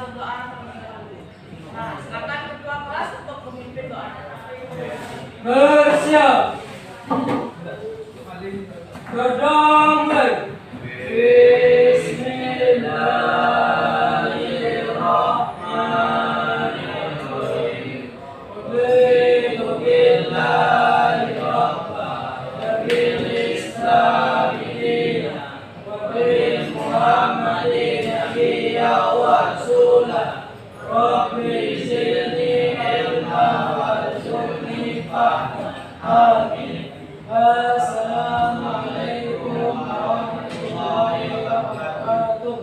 berdoa terlebih dahulu. Nah, silakan ketua kelas untuk memimpin doa. Bersiap. Berdamai. Bismillahirrahmanirrahim. Billahi rabban bil Islam dinan wa bil Muhammadin nabiyyan wa rasulan. Rabbi zidni ilman warzuqni fahman. Amin. Assalamualaikum warahmatullahi wabarakatuh.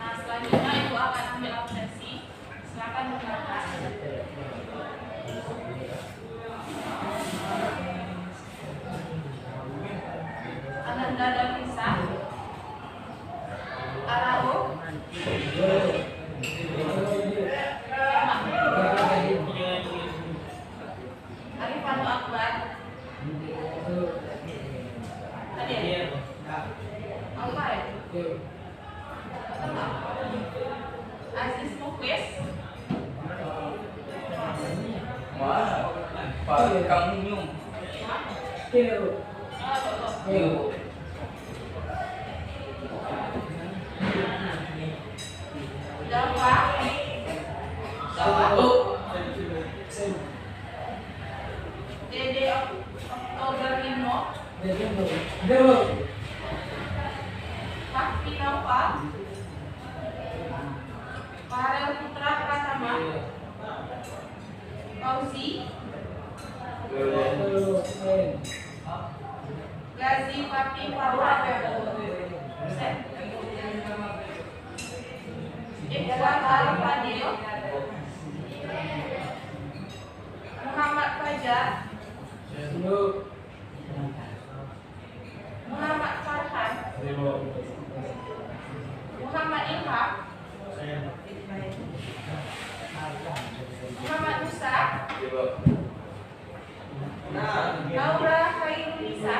Nah, selanjutnya Ibu akan ambil absensi. Silakan berangkat. Ananda Davisa, Arau, Arifanu Akbar, tadi ya? Apa ya? Aziz Muklis, Kamu nyum. Dawa, Dede Oktoberino, Fakti Naufal, Farel Putra Pratama, Fauzi, Gazi Fatih Farwa, Ikhwan Al-Fadil, Muhammad Fajar, Muhammad Farhan, Muhammad Ilham, Muhammad Musa, Laura Khairunisa,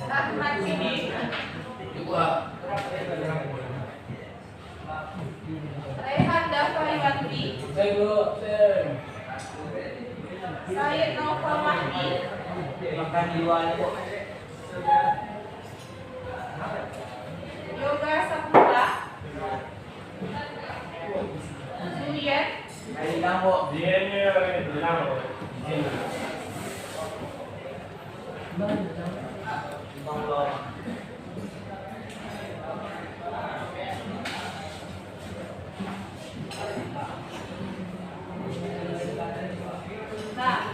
Ahmad Siddiq, Rehan Dafariwanti, Said Naufal Mahdi, Yoga Saputra, Zulian, Nah,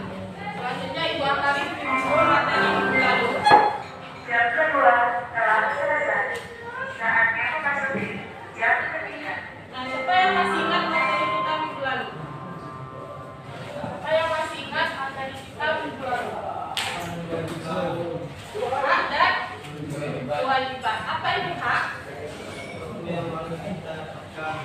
selanjutnya Ibu akan mengumpul materi minggu lalu. Jam kedua telah selesai. Saatnya memasuki jam ketiga. Nah, siapa yang masih ingat materi kita minggu lalu? Siapa yang masih ingat materi kita minggu lalu? Hak dan kewajiban. Apa itu hak?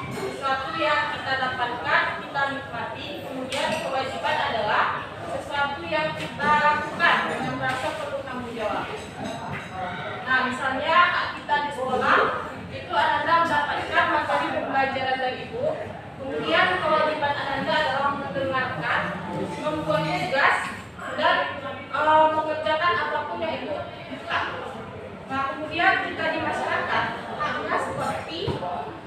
Sesuatu yang kita dapatkan, kita nikmati. Kemudian kewajiban adalah sesuatu yang kita lakukan dengan merasa perlu tanggung jawab. Nah, misalnya hak kita di sekolah itu Ananda mendapatkan materi pembelajaran dari ibu. Kemudian kewajiban Ananda adalah mendengarkan, membuat tugas, dan mengerjakan apapun yang ibu minta. Nah, kemudian kita di masyarakat haknya seperti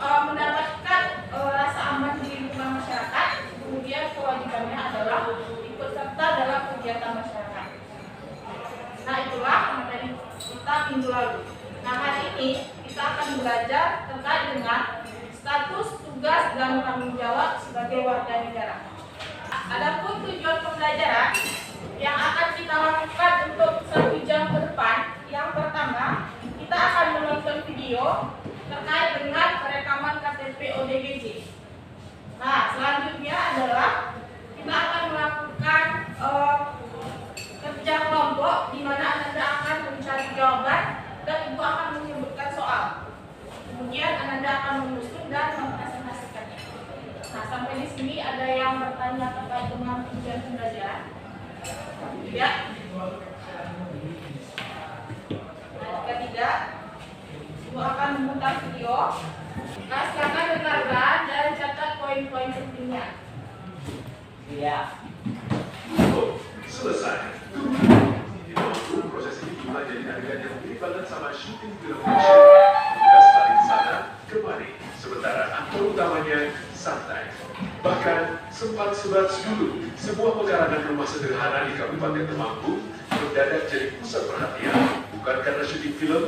mendapatkan rasa aman di lingkungan masyarakat. Kemudian kewajibannya adalah ikut serta dalam kegiatan masyarakat. Nah, itulah materi kita minggu lalu. Nah, hari ini kita akan belajar terkait dengan status, tugas, dan tanggung jawab sebagai warga negara. Adapun tujuan pembelajaran yang akan kita lakukan untuk 1 jam ke depan, yang pertama kita akan menonton video terkait dengan perekaman KTP ODGJ. Nah, selanjutnya adalah kita akan melakukan kerja kelompok di mana Ananda akan mencari jawaban dan ibu akan menyebutkan soal. Kemudian Ananda akan menyusun dan mempresentasikannya. Nah, sampai di sini ada yang bertanya terkait dengan tujuan pembelajaran? Ya. Nah, selama syuting film action. Tugas lari ke sana kemari, sementara aktor utamanya santai. Bahkan sempat sebat dulu sebuah pekarangan rumah sederhana di Kabupaten Temanggung mendadak jadi pusat perhatian, bukan karena syuting film,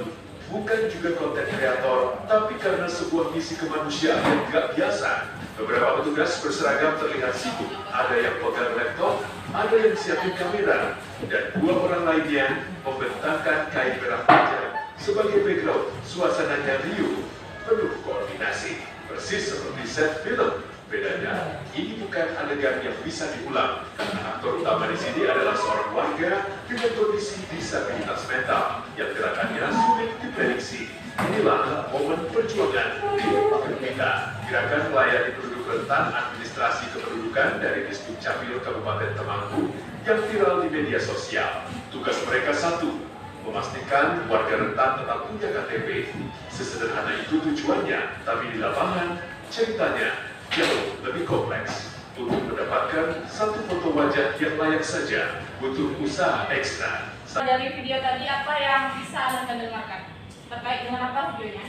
bukan juga konten kreator, tapi karena sebuah misi kemanusiaan yang gak biasa. Beberapa petugas berseragam terlihat sibuk, ada yang pegang laptop, ada yang siapin kamera, dan dua orang lainnya membentangkan kain merah panjang sebagai background. Suasananya riuh, penuh koordinasi, persis seperti set film. Bedanya, ini bukan adegan yang bisa diulang, karena aktor utama di sini adalah seorang warga dengan kondisi disabilitas mental yang gerakannya sulit diprediksi. Inilah momen perjuangan di kita. Gerakan melayani penduduk rentan administrasi kependudukan dari Distrik Capil Kabupaten Temanggung yang viral di media sosial. Tugas mereka satu, memastikan warga rentan tetap punya KTP. Sesederhana itu tujuannya, tapi di lapangan ceritanya jauh lebih kompleks. Untuk mendapatkan satu foto wajah yang layak saja, butuh usaha ekstra. Dari video tadi apa yang bisa Anda dengarkan? Terkait dengan apa videonya?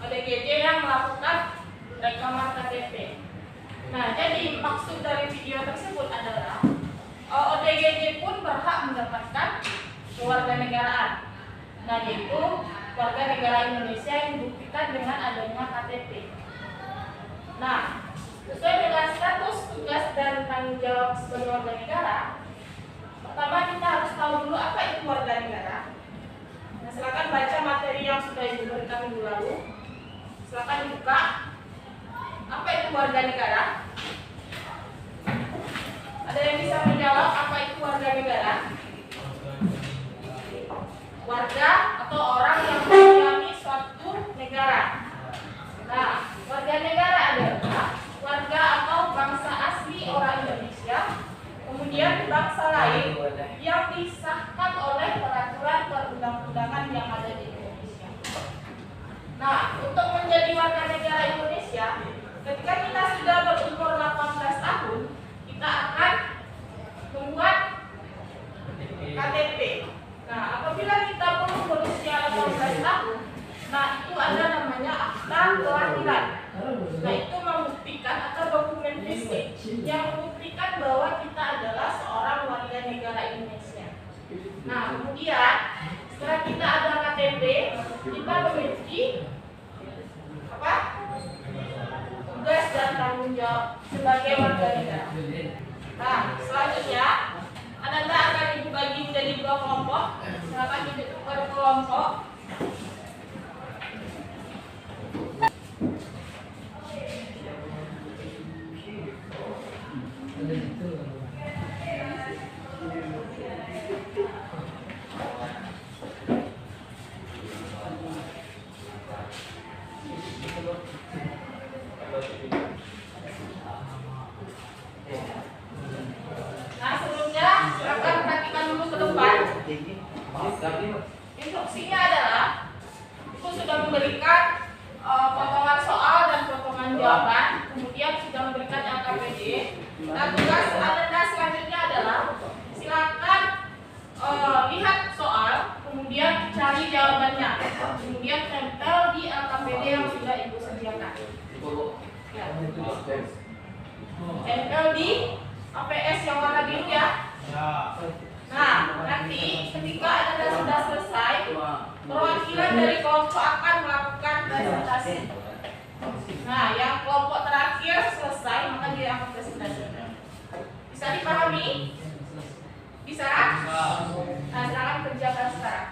ODGJ yang melakukan rekaman KTP. Nah, jadi maksud dari video tersebut adalah ODGJ pun berhak mendapatkan kewarganegaraan. Nah, yaitu warga negara Indonesia yang dibuktikan dengan adanya KTP. Nah, sesuai dengan status, tugas, dan tanggung jawab sebagai warga negara, pertama kita harus tahu dulu apa itu warga negara. Nah, silakan baca materi yang sudah Ibu berikan minggu lalu. Silakan dibuka. Apa itu warga negara? Ada yang bisa menjawab apa itu warga negara? Warga atau orang yang mendiami suatu negara. Nah, warga negara adalah warga atau bangsa asli orang Indonesia, kemudian bangsa lain yang disahkan oleh peraturan perundang-undangan yang ada di Indonesia. Nah, untuk menjadi warga negara Indonesia, ketika kita sudah berumur 18 tahun, kita akan membuat KTP. Nah, apabila kita belum berusia 18 tahun, nah itu ada namanya akta kelahiran. Nah, itu membuktikan atau dokumen fisik yang membuktikan bahwa kita adalah seorang warga negara Indonesia. Nah, kemudian setelah kita ada KTP, kita memiliki apa? Tugas dan tanggung jawab sebagai warga negara. Nah, selanjutnya Anda akan dibagi menjadi dua kelompok. Silakan duduk per kelompok. Nah, sebelumnya silakan perhatikan dulu ke depan. Instruksinya adalah Ibu sudah memberikan potongan soal dan potongan jawaban, kemudian sudah memberikan LKPD. Nah, tugas Anda selanjutnya adalah silakan lihat soal, kemudian cari jawabannya, kemudian tempel di LKPD yang sudah Ibu sediakan. Ya. Tempel di APS yang warna biru ya. Nah, nanti ketika Anda sudah selesai, perwakilan dari kelompok akan melakukan presentasi. Nah, yang kelompok terakhir selesai, maka dia akan presentasi. Bisa dipahami? Bisa? Nah, silakan kerjakan sekarang.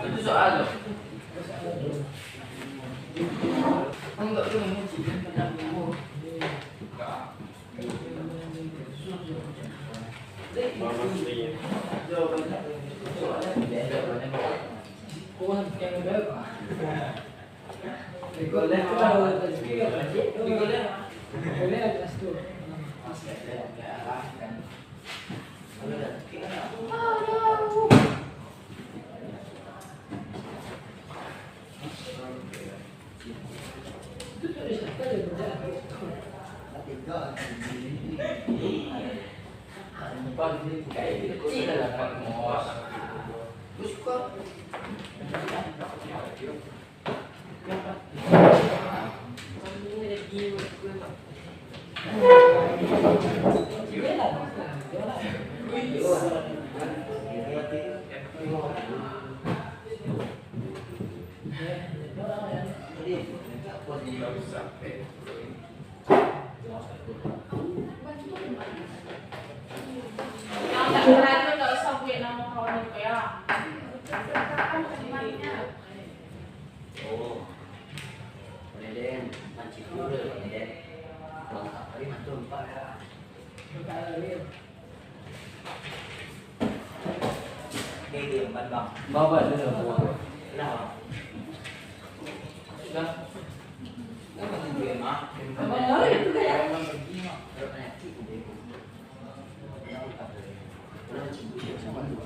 Itu soal loh. Enggak tuh jawabannya Kuhan yang berapa? Golnya kalau rezeki ya pasti. Golnya atas tuh. Itu tuh siapa yang berjalan? Yang tak berani nggak usah buat nama kawan itu ya. Oh. Kemudian mancing dulu, kemudian lengkap kali mantul empat ya. Ini empat bang. Bawa dulu buang. Kenapa? Sudah. Nggak masih dua mah. Oh itu kayak. Orang pergi mah. Berapa banyak sih? Udah mancing dulu sama dua.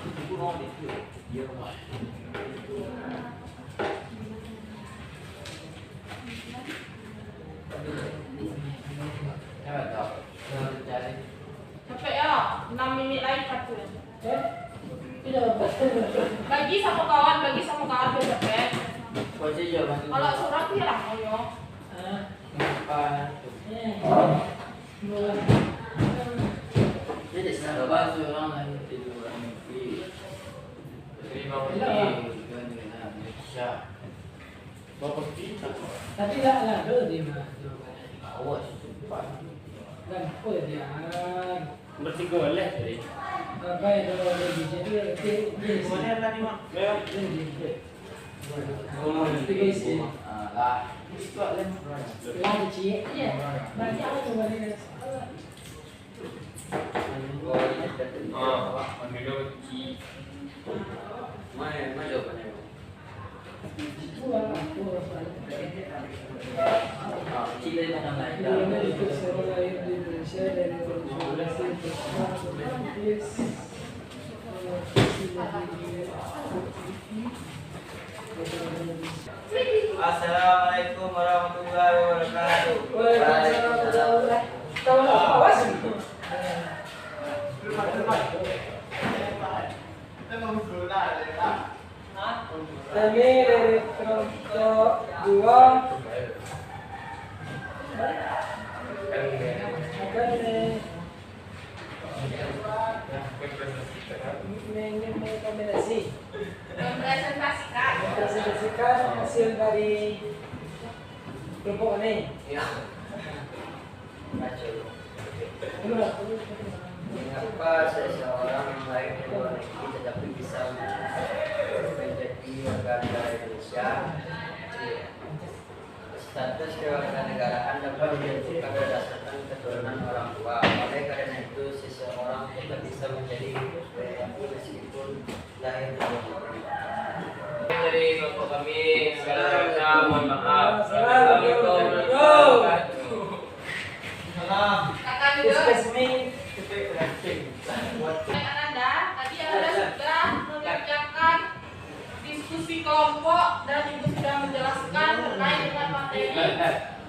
Itu mau itu dia kemana? Capek ya, 6 menit lagi satu. Tidak betul. Bagi sama kawan biar capek. Kau saja bantu. Kalau surat ya lah yo. Apa? Jadi sekarang bahasa orang lain tidur orang mimpi. Terima kasih. Indonesia. Bapak kita. Tapi lah ada di mana? Awas cepat. Dan oh dia. Berarti golek tadi. Apa yang ada di sini? Mana tadi mak? Lewat. Lah. Itu lem. Lagi cie. Iya. Berarti aku coba lihat. Mana jawabannya? Cile mana lain? Itu sekolah di Indonesia dari Assalamualaikum warahmatullahi wabarakatuh. Kami dari kelompok 2 akan mempresentasikan hasil dari kelompok ini. Mengapa seseorang yang lahir di luar negeri tetapi bisa menjadi warga negara Indonesia? Status kewarganegaraan dapat ditentukan berdasarkan keturunan orang tua. Oleh karena itu, seseorang tetap bisa menjadi WNI meskipun lahir di luar negeri. Dari kelompok kami, segala mohon maaf. Assalamualaikum warahmatullahi wabarakatuh. Salam. Kakak juga. Anda, tadi Anda sudah mengerjakan diskusi kelompok dan Ibu sudah menjelaskan terkait dengan materi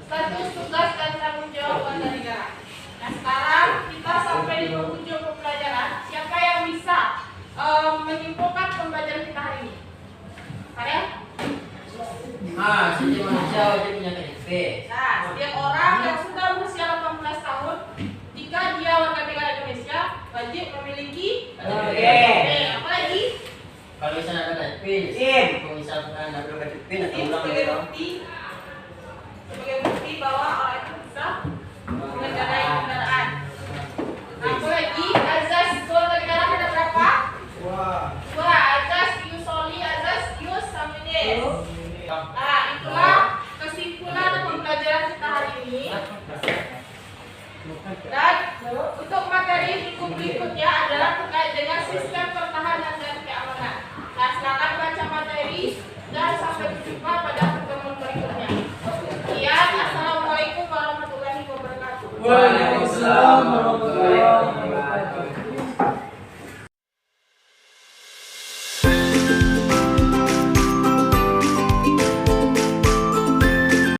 status tugas dan tanggung jawab warga negara. Nah sekarang kita sampai di penghujung pembelajaran. Siapa yang bisa menyimpulkan pembelajaran kita hari ini? Kalian? Setiap manusia wajib punya KTP. Nah, setiap orang yang sudah berusia 18 tahun, jika dia warga negara Indonesia, wajib memiliki KTP. Apa lagi? Kalau misalnya ada KTP, kalau misalnya ada KTP, nanti ulang Sebagai gitu. bukti